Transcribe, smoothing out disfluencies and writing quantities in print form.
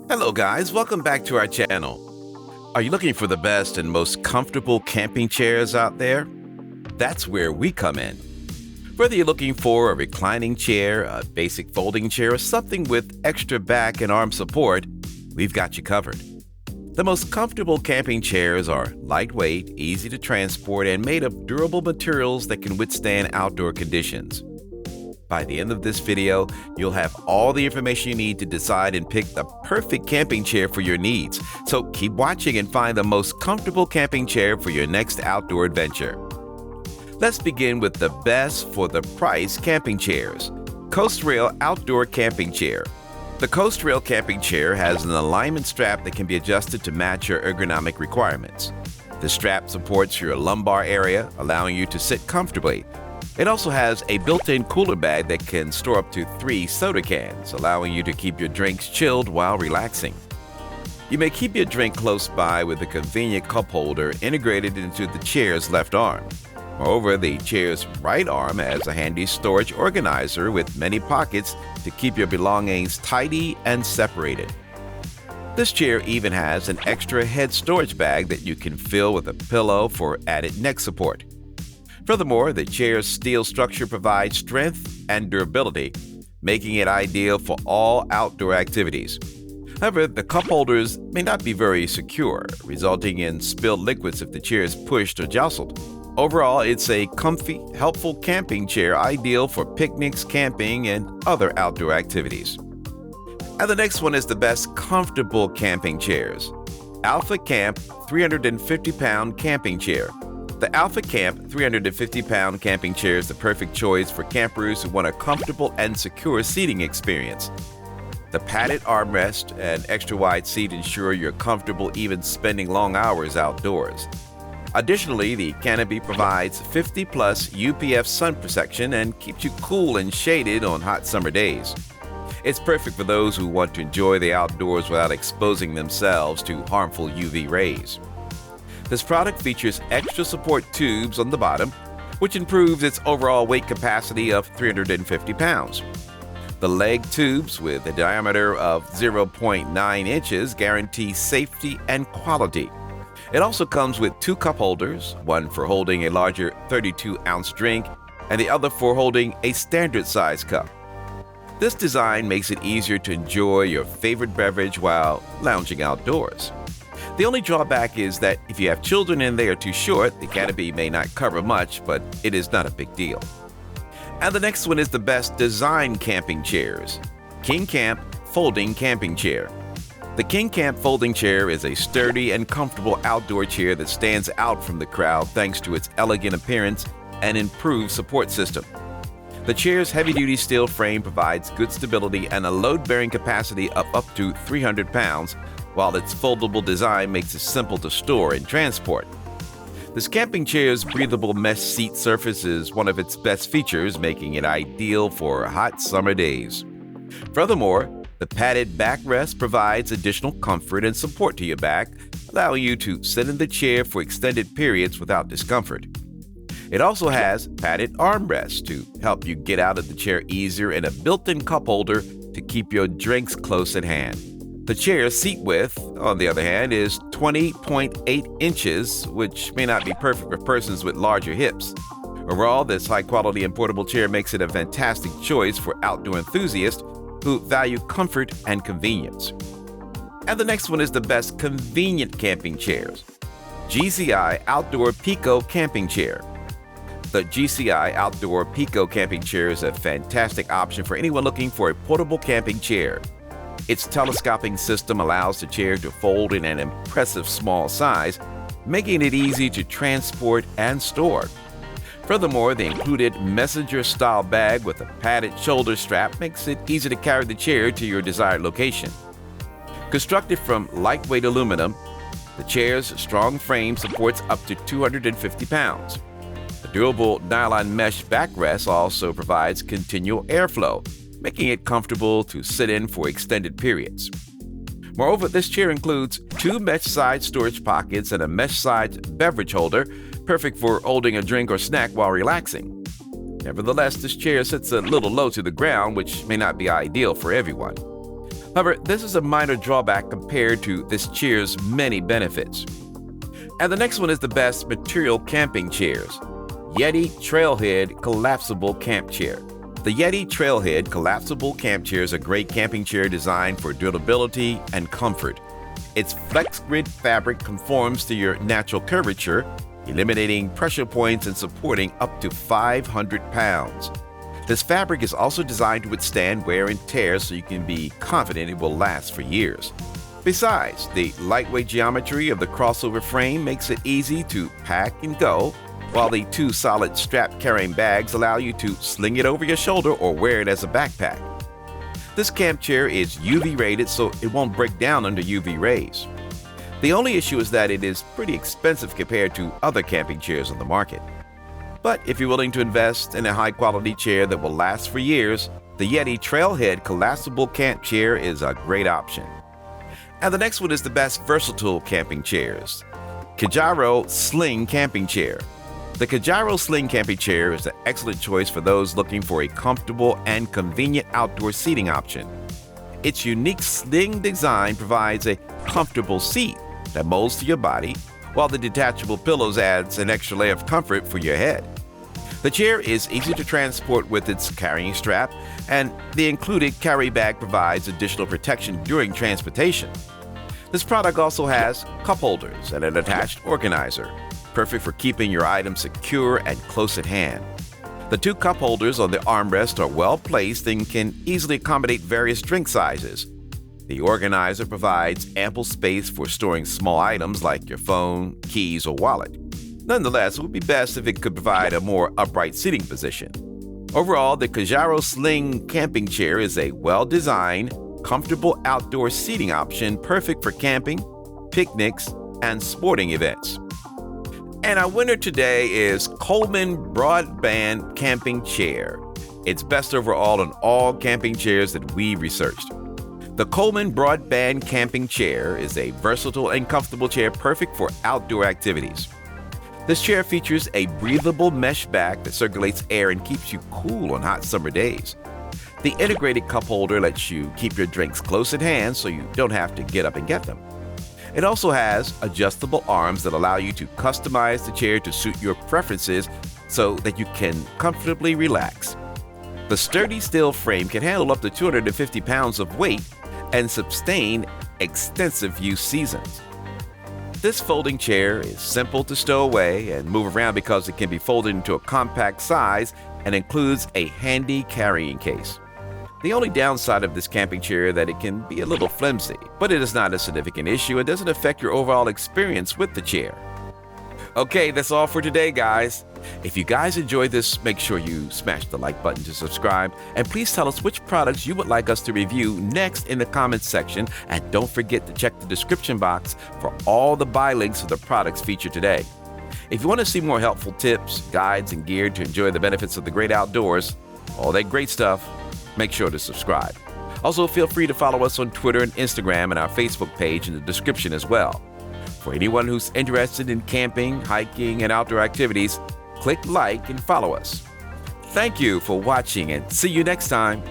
Hello guys, welcome back to our channel. Are you looking for the best and most comfortable camping chairs out there? That's where we come in. Whether you're looking for a reclining chair, a basic folding chair, or something with extra back and arm support, we've got you covered. The most comfortable camping chairs are lightweight, easy to transport, and made of durable materials that can withstand outdoor conditions. By the end of this video, you'll have all the information you need to decide and pick the perfect camping chair for your needs. So keep watching and find the most comfortable camping chair for your next outdoor adventure. Let's begin with the best for the price camping chairs. Coast Rail Outdoor Camping Chair. The Coast Rail camping chair has an alignment strap that can be adjusted to match your ergonomic requirements. The strap supports your lumbar area, allowing you to sit comfortably. It also has a built-in cooler bag that can store up to 3 soda cans, allowing you to keep your drinks chilled while relaxing. You may keep your drink close by with a convenient cup holder integrated into the chair's left arm. Moreover, the chair's right arm has a handy storage organizer with many pockets to keep your belongings tidy and separated. This chair even has an extra head storage bag that you can fill with a pillow for added neck support. Furthermore, the chair's steel structure provides strength and durability, making it ideal for all outdoor activities. However, the cup holders may not be very secure, resulting in spilled liquids if the chair is pushed or jostled. Overall, it's a comfy, helpful camping chair ideal for picnics, camping, and other outdoor activities. And the next one is the best comfortable camping chairs. Alpha Camp 350-pound camping chair. The Alpha Camp 350-pound camping chair is the perfect choice for campers who want a comfortable and secure seating experience. The padded armrest and extra-wide seat ensure you're comfortable even spending long hours outdoors. Additionally, the canopy provides 50-plus UPF sun protection and keeps you cool and shaded on hot summer days. It's perfect for those who want to enjoy the outdoors without exposing themselves to harmful UV rays. This product features extra support tubes on the bottom, which improves its overall weight capacity of 350 pounds. The leg tubes, with a diameter of 0.9 inches, guarantee safety and quality. It also comes with 2 cup holders, one for holding a larger 32-ounce drink and the other for holding a standard-size cup. This design makes it easier to enjoy your favorite beverage while lounging outdoors. The only drawback is that if you have children and they are too short, the canopy may not cover much, but it is not a big deal. And the next one is the best design camping chairs. King Camp Folding Camping Chair. The King Camp folding chair is a sturdy and comfortable outdoor chair that stands out from the crowd thanks to its elegant appearance and improved support system. The chair's heavy-duty steel frame provides good stability and a load-bearing capacity of up to 300 pounds, while its foldable design makes it simple to store and transport. This camping chair's breathable mesh seat surface is one of its best features, making it ideal for hot summer days. Furthermore, the padded backrest provides additional comfort and support to your back, allowing you to sit in the chair for extended periods without discomfort. It also has padded armrests to help you get out of the chair easier and a built-in cup holder to keep your drinks close at hand. The chair's seat width, on the other hand, is 20.8 inches, which may not be perfect for persons with larger hips. Overall, this high-quality and portable chair makes it a fantastic choice for outdoor enthusiasts who value comfort and convenience. And the next one is the best convenient camping chairs. GCI Outdoor Pico Camping Chair. The GCI Outdoor Pico Camping Chair is a fantastic option for anyone looking for a portable camping chair. Its telescoping system allows the chair to fold in an impressive small size, making it easy to transport and store. Furthermore, the included messenger-style bag with a padded shoulder strap makes it easy to carry the chair to your desired location. Constructed from lightweight aluminum, the chair's strong frame supports up to 250 pounds. The durable nylon mesh backrest also provides continual airflow, making it comfortable to sit in for extended periods. Moreover, this chair includes 2 mesh-side storage pockets and a mesh-side beverage holder, perfect for holding a drink or snack while relaxing. Nevertheless, this chair sits a little low to the ground, which may not be ideal for everyone. However, this is a minor drawback compared to this chair's many benefits. And the next one is the best material camping chairs. Yeti Trailhead Collapsible Camp Chair. The Yeti Trailhead Collapsible Camp Chair is a great camping chair designed for durability and comfort. Its flex grid fabric conforms to your natural curvature, eliminating pressure points and supporting up to 500 pounds. This fabric is also designed to withstand wear and tear, so you can be confident it will last for years. Besides, the lightweight geometry of the crossover frame makes it easy to pack and go, while the two solid strap carrying bags allow you to sling it over your shoulder or wear it as a backpack. This camp chair is UV rated, so it won't break down under UV rays. The only issue is that it is pretty expensive compared to other camping chairs on the market. But if you're willing to invest in a high-quality chair that will last for years, the Yeti Trailhead Collapsible Camp Chair is a great option. And the next one is the best versatile camping chairs. Kajaro Sling Camping Chair. The Kajaro Sling Camping Chair is an excellent choice for those looking for a comfortable and convenient outdoor seating option. Its unique sling design provides a comfortable seat that molds to your body, while the detachable pillows adds an extra layer of comfort for your head. The chair is easy to transport with its carrying strap, and the included carry bag provides additional protection during transportation. This product also has cup holders and an attached organizer, perfect for keeping your items secure and close at hand. The two cup holders on the armrest are well placed and can easily accommodate various drink sizes. The organizer provides ample space for storing small items like your phone, keys, or wallet. Nonetheless, it would be best if it could provide a more upright seating position. Overall, the Kajaro Sling Camping Chair is a well-designed, comfortable outdoor seating option perfect for camping, picnics, and sporting events. And our winner today is Coleman Broadband Camping Chair. It's best overall in all camping chairs that we researched. The Coleman Broadband Camping Chair is a versatile and comfortable chair perfect for outdoor activities. This chair features a breathable mesh back that circulates air and keeps you cool on hot summer days. The integrated cup holder lets you keep your drinks close at hand so you don't have to get up and get them. It also has adjustable arms that allow you to customize the chair to suit your preferences so that you can comfortably relax. The sturdy steel frame can handle up to 250 pounds of weight and sustain extensive use seasons. This folding chair is simple to stow away and move around because it can be folded into a compact size and includes a handy carrying case. The only downside of this camping chair is that it can be a little flimsy, but it is not a significant issue and doesn't affect your overall experience with the chair. Okay, that's all for today, guys. If you guys enjoyed this, make sure you smash the like button to subscribe, and please tell us which products you would like us to review next in the comments section, and don't forget to check the description box for all the buy links of the products featured today. If you want to see more helpful tips, guides, and gear to enjoy the benefits of the great outdoors, all that great stuff, make sure to subscribe. Also, feel free to follow us on Twitter and Instagram and our Facebook page in the description as well. For anyone who's interested in camping, hiking, and outdoor activities, click like and follow us. Thank you for watching, and see you next time.